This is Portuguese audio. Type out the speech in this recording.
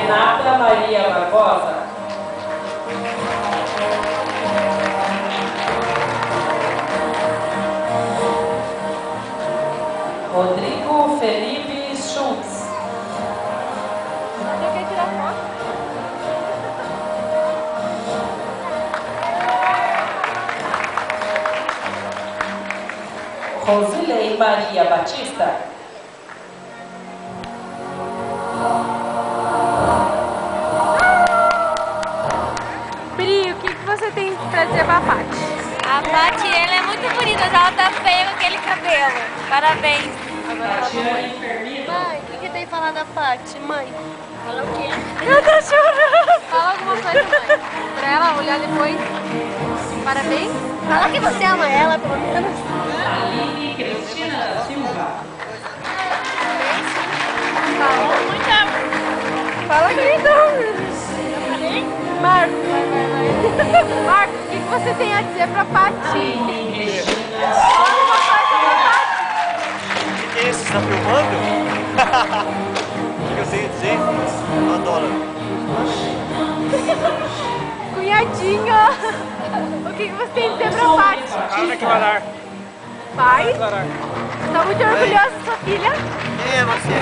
Renata Maria Barbosa. Rodrigo Felipe Schultz. Quer tirar foto? Rosilei Maria Batista. Pri, o que você tem pra dizer pra Paty? A Paty, ela é muito bonita, mas ela tá feia com aquele cabelo. Parabéns. Tatiana Enfermino. Mãe, o que tem que falar da Paty? Mãe, fala o quê? Eu tô chorando. Fala alguma coisa, mãe. Pra ela olhar depois. Parabéns. Fala que você ama ela, pelo menos. Aline Cristina Silva. Fala aqui então. Marcos, vai. Marcos, o que você tem a dizer pra Paty? Aline Cristina Fala uma coisa pra Paty. O que é isso? Você tá filmando? O que eu tenho a dizer? Eu adoro. Cunhadinha. O que você tem a dizer pra Paty? Para declarar. Pai? Declarar. Tá muito orgulhosa da sua filha? Quem é você?